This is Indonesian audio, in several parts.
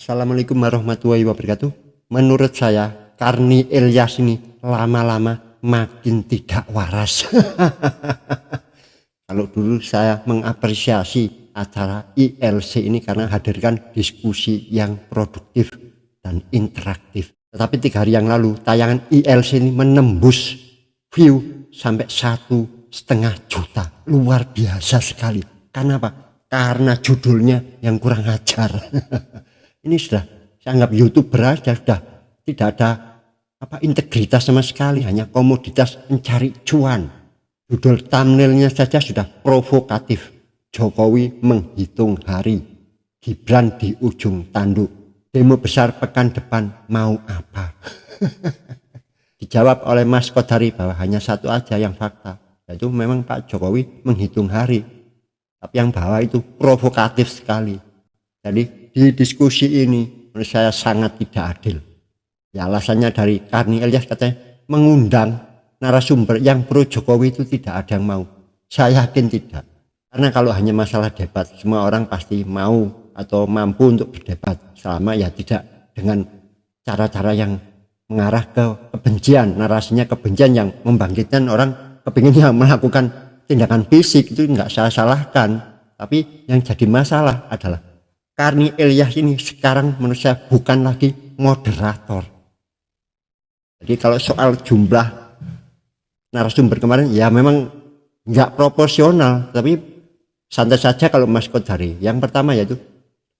Assalamualaikum warahmatullahi wabarakatuh. Menurut saya, Karni Ilyas ini lama-lama makin tidak waras. Kalau dulu saya mengapresiasi acara ILC ini karena hadirkan diskusi yang produktif dan interaktif. Tetapi 3 hari yang lalu tayangan ILC ini menembus view sampai 1,5 juta. Luar biasa sekali. Karena apa? Karena judulnya yang kurang ajar. Ini sudah saya anggap YouTuber aja, sudah tidak ada integritas sama sekali, hanya komoditas mencari cuan. Judul thumbnailnya saja sudah provokatif. Jokowi menghitung hari, Gibran di ujung tanduk, demo besar pekan depan mau apa? Dijawab oleh Mas Kodari bahwa hanya satu aja yang fakta, yaitu memang Pak Jokowi menghitung hari. Tapi yang bawah itu provokatif sekali. Jadi di diskusi ini menurut saya sangat tidak adil. Ya, alasannya dari Karni Ilyas katanya mengundang narasumber yang pro Jokowi itu tidak ada yang mau. Saya yakin tidak. Karena kalau hanya masalah debat, semua orang pasti mau atau mampu untuk berdebat, selama ya tidak dengan cara-cara yang mengarah ke kebencian, narasinya kebencian yang membangkitkan orang kepinginnya melakukan tindakan fisik. Itu nggak saya salahkan. Tapi yang jadi masalah adalah Karni Ilyas ini sekarang menurut saya bukan lagi moderator. Jadi kalau soal jumlah narasumber kemarin ya memang nggak proporsional, tapi santai saja kalau Mas Kodari. Yang pertama yaitu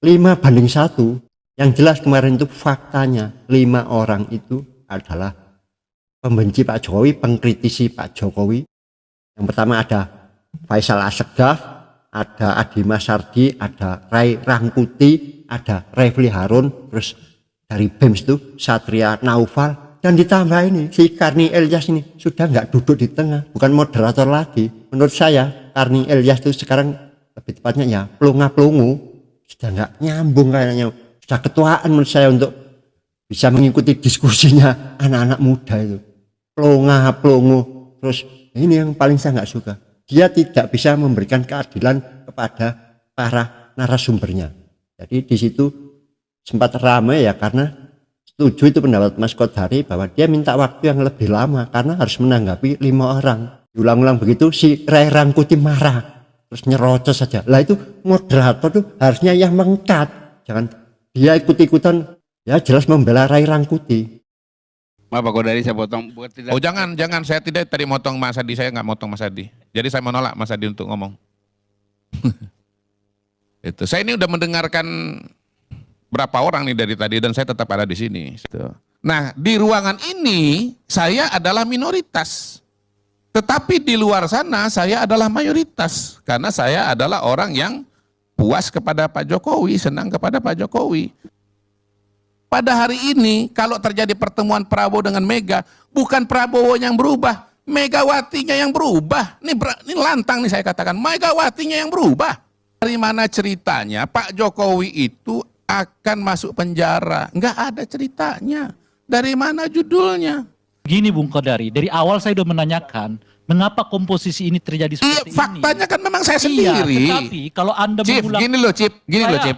5:1. Yang jelas kemarin itu faktanya 5 orang itu adalah pembenci Pak Jokowi, pengkritisi Pak Jokowi. Yang pertama ada Faisal Assegaf, ada Adi Masardi, ada Ray Rangkuti, ada Refli Harun, terus dari BEMS itu Satria Naufal, dan ditambah ini si Karni Ilyas ini sudah nggak duduk di tengah, bukan moderator lagi. Menurut saya Karni Ilyas itu sekarang lebih tepatnya ya pelunga-pelungu, sudah nggak nyambung kayaknya, sudah ketuaan menurut saya untuk bisa mengikuti diskusinya anak-anak muda itu. Pelunga-pelungu, terus ini yang paling saya nggak suka. Dia tidak bisa memberikan keadilan kepada para narasumbernya. Jadi di situ sempat ramai ya, karena setuju itu pendapat Mas Kodari bahwa dia minta waktu yang lebih lama karena harus menanggapi 5 orang. Diulang-ulang begitu si Ray Rangkuti marah, terus nyerocos saja. Lah itu moderator tuh harusnya yang mengkat, jangan dia ikut-ikutan ya jelas membela Ray Rangkuti. Maaf Pak Kodari, saya potong. Oh jangan, saya tidak tadi motong Mas Adi, saya nggak motong Mas Adi. Jadi saya menolak Mas Adi untuk ngomong. Itu. Saya ini udah mendengarkan berapa orang nih dari tadi dan saya tetap ada di sini. Nah di ruangan ini saya adalah minoritas, tetapi di luar sana saya adalah mayoritas karena saya adalah orang yang puas kepada Pak Jokowi, senang kepada Pak Jokowi. Pada hari ini kalau terjadi pertemuan Prabowo dengan Mega, bukan Prabowo yang berubah, Megawatinya yang berubah. Ini lantang nih saya katakan, Megawatinya yang berubah. Dari mana ceritanya Pak Jokowi itu akan masuk penjara? Nggak ada ceritanya. Dari mana judulnya? Gini Bung Kodari, dari awal saya sudah menanyakan mengapa komposisi ini terjadi seperti ini. Faktanya kan memang saya sendiri. Iya, tetapi kalau Anda mengulang, gini loh Cip.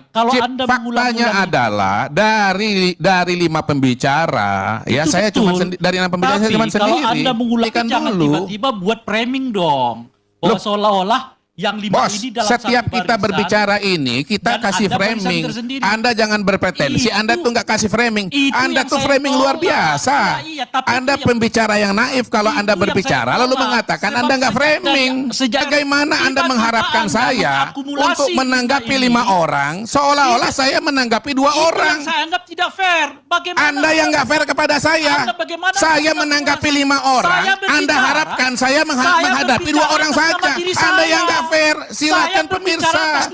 Kalau Cip, Anda faktanya adalah dari 5 pembicara, ya saya cuma dari 6 pembicara saya cuma sendiri. Kalau Anda mengulang jangan tiba-tiba buat framing dong. Bahwa seolah-olah yang 5 Bos, ini dalam setiap satu kita barisan, berbicara ini kita kasih Anda framing. Anda jangan berpretensi, Itu, Anda tuh nggak kasih framing. Anda tuh framing luar biasa. Anda pembicara yang naif kalau Anda berbicara lalu mengatakan Anda nggak framing. Bagaimana Anda mengharapkan saya untuk menanggapi 5 orang seolah-olah saya menanggapi 2 orang? Saya anggap tidak fair. Bagaimana Anda yang nggak fair kepada saya. Saya menanggapi 5 orang. Anda harapkan saya menghadapi 2 orang saja. Anda yang nggak fair, silakan pemirsa.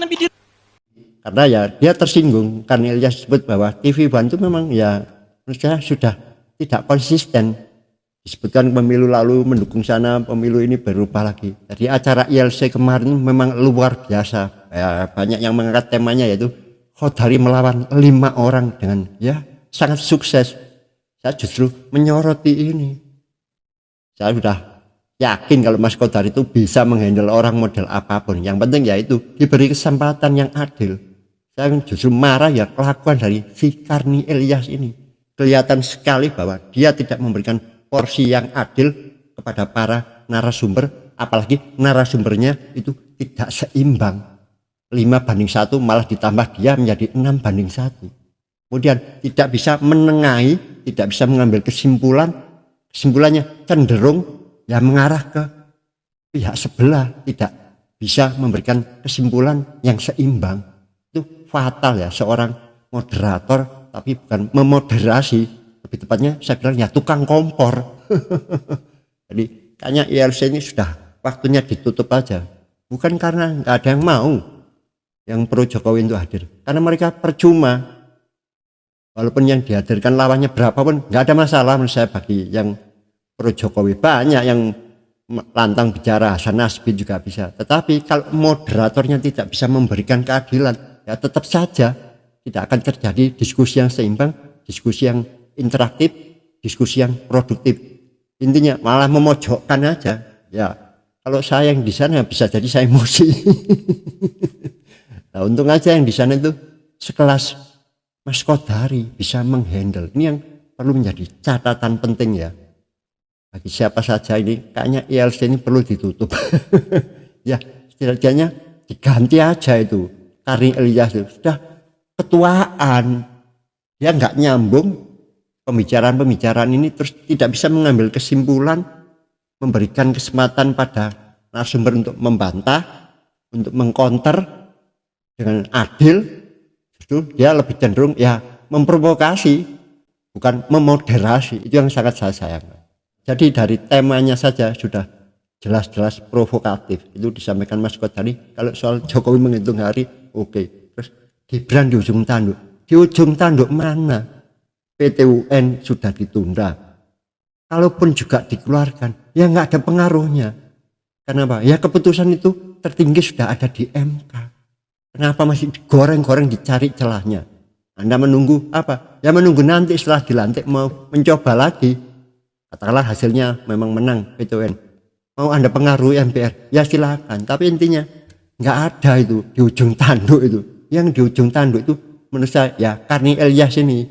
Karena ya dia tersinggung karena Ilyas sebut bahwa TV One itu memang ya menurut saya sudah tidak konsisten. Disebutkan pemilu lalu mendukung sana, pemilu ini berubah lagi. Jadi acara ILC kemarin memang luar biasa. Ya, banyak yang mengangkat temanya yaitu Kodari melawan 5 orang dengan ya sangat sukses. Saya justru menyoroti ini. Saya sudah yakin kalau Mas Kodari itu bisa menghandle orang model apapun. Yang penting yaitu diberi kesempatan yang adil. Saya justru marah ya kelakuan dari si Karni Ilyas ini. Kelihatan sekali bahwa dia tidak memberikan porsi yang adil kepada para narasumber, apalagi narasumbernya itu tidak seimbang. 5:1 malah ditambah dia menjadi 6:1. Kemudian tidak bisa menengahi, tidak bisa mengambil kesimpulan. Kesimpulannya cenderung ya mengarah ke pihak sebelah, tidak bisa memberikan kesimpulan yang seimbang. Itu fatal ya seorang moderator, tapi bukan memoderasi, lebih tepatnya saya bilang ya tukang kompor. Jadi kayaknya ILC ini sudah waktunya ditutup aja, bukan karena nggak ada yang mau yang pro Jokowi itu hadir, karena mereka percuma. Walaupun yang dihadirkan lawannya berapapun nggak ada masalah menurut saya. Bagi yang pro Jokowi banyak yang lantang bicara, Hasan Nasbi juga bisa. Tetapi kalau moderatornya tidak bisa memberikan keadilan, ya tetap saja tidak akan terjadi diskusi yang seimbang, diskusi yang interaktif, diskusi yang produktif. Intinya malah memojokkan aja. Ya kalau saya yang di sana bisa jadi saya emosi. Nah, untung aja yang di sana itu sekelas Mas Kodari bisa menghandle. Ini yang perlu menjadi catatan penting ya. Bagi siapa saja ini, kayaknya ILC ini perlu ditutup. Ya setidaknya diganti aja itu. Karni Ilyas itu sudah ketuaan. Dia nggak nyambung pembicaraan ini, terus tidak bisa mengambil kesimpulan, memberikan kesempatan pada narasumber untuk membantah, untuk mengkonter dengan adil. Justru dia lebih cenderung ya memprovokasi, bukan memoderasi. Itu yang sangat saya sayangkan. Jadi dari temanya saja sudah jelas-jelas provokatif. Itu disampaikan Mas Kodari. Kalau soal Jokowi menghitung hari, oke. Terus Gibran di ujung tanduk. Di ujung tanduk mana? PT-UN sudah ditunda. Kalaupun juga dikeluarkan, ya nggak ada pengaruhnya. Kenapa? Ya keputusan itu tertinggi sudah ada di MK. Kenapa masih digoreng-goreng, dicari celahnya? Anda menunggu apa? Ya menunggu nanti setelah dilantik mau mencoba lagi. Katakanlah hasilnya memang menang PT-UN. Mau Anda pengaruhi MPR? Ya silakan. Tapi intinya nggak ada itu di ujung tanduk itu. Yang di ujung tanduk itu menurut saya ya Karni Ilyas ini.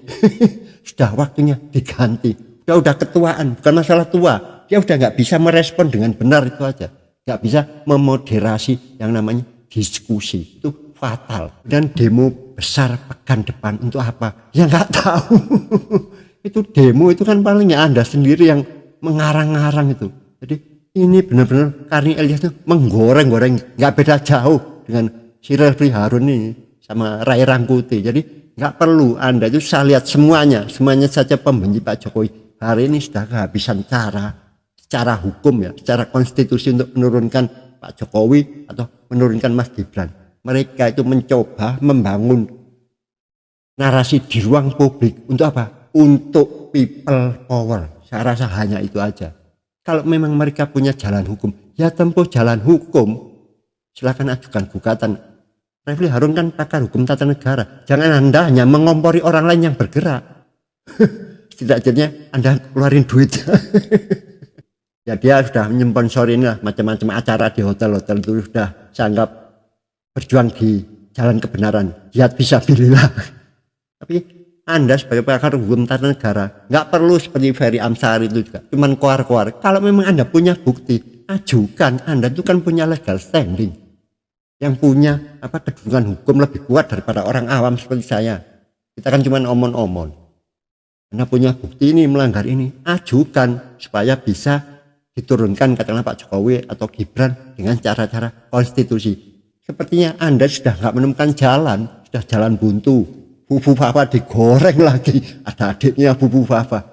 Sudah waktunya diganti. Udah ketuaan, bukan masalah tua. Dia udah nggak bisa merespon dengan benar, itu aja. Nggak bisa memoderasi yang namanya diskusi. Itu fatal. Dan demo besar pekan depan untuk apa? Ya nggak tahu. Itu demo itu kan paling ya Anda sendiri yang mengarang-arang itu. Jadi ini benar-benar Karni Ilyas itu menggoreng-goreng, nggak beda jauh dengan si Refli Harun ini sama Ray Rangkuti. Jadi nggak perlu Anda itu saya lihat semuanya saja pembenci Pak Jokowi hari ini sudah kehabisan cara secara hukum ya, secara konstitusi untuk menurunkan Pak Jokowi atau menurunkan Mas Gibran. Mereka itu mencoba membangun narasi di ruang publik untuk apa? Untuk people power. Saya rasa hanya itu aja. Kalau memang mereka punya jalan hukum, ya tempuh jalan hukum. Silakan ajukan gugatan. Refli Harun kan pakar hukum tata negara. Jangan Anda hanya mengompori orang lain yang bergerak. Setidaknya Anda keluarin duit. Ya dia sudah menyponsorin lah macam-macam acara di hotel-hotel itu, sudah saya anggap berjuang di jalan kebenaran. Jihad fisabilillah. Tapi Anda sebagai pakar hukum tata negara nggak perlu seperti Ferry Amsari itu juga cuman koar-koar. Kalau memang Anda punya bukti, ajukan. Anda itu kan punya legal standing, yang punya kedudukan hukum lebih kuat daripada orang awam seperti saya. Kita kan cuman omong-omong. Anda punya bukti ini melanggar ini, ajukan supaya bisa diturunkan katakanlah Pak Jokowi atau Gibran dengan cara-cara konstitusi. Sepertinya Anda sudah nggak menemukan jalan, sudah jalan buntu. Bubu Fafa digoreng lagi, ada adiknya Bubu Fafa.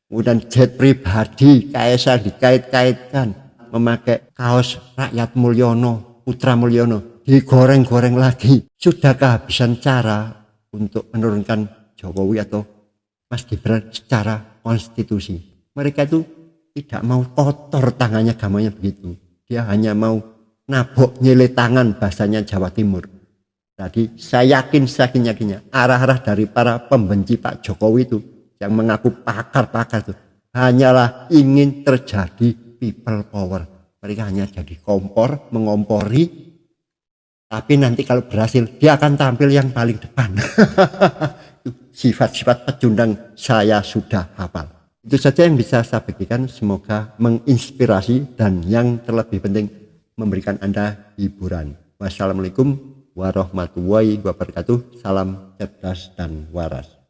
Kemudian jet pribadi, Kaisar dikait-kaitkan, memakai kaos rakyat Mulyono, Putra Mulyono, digoreng-goreng lagi. Sudah kehabisan cara untuk menurunkan Jokowi atau Mas Gibran secara konstitusi. Mereka itu tidak mau kotor tangannya, gamanya begitu. Dia hanya mau nabok nyele tangan, bahasanya Jawa Timur. Jadi saya yakinnya arah-arah dari para pembenci Pak Jokowi itu yang mengaku pakar-pakar itu hanyalah ingin terjadi people power. Mereka hanya jadi kompor, mengompori Tapi nanti kalau berhasil dia akan tampil yang paling depan. Sifat-sifat pecundang saya sudah hafal. Itu saja yang bisa saya bagikan, semoga menginspirasi dan yang terlebih penting memberikan Anda hiburan. Wassalamualaikum warahmatullahi wabarakatuh. Salam cerdas dan waras.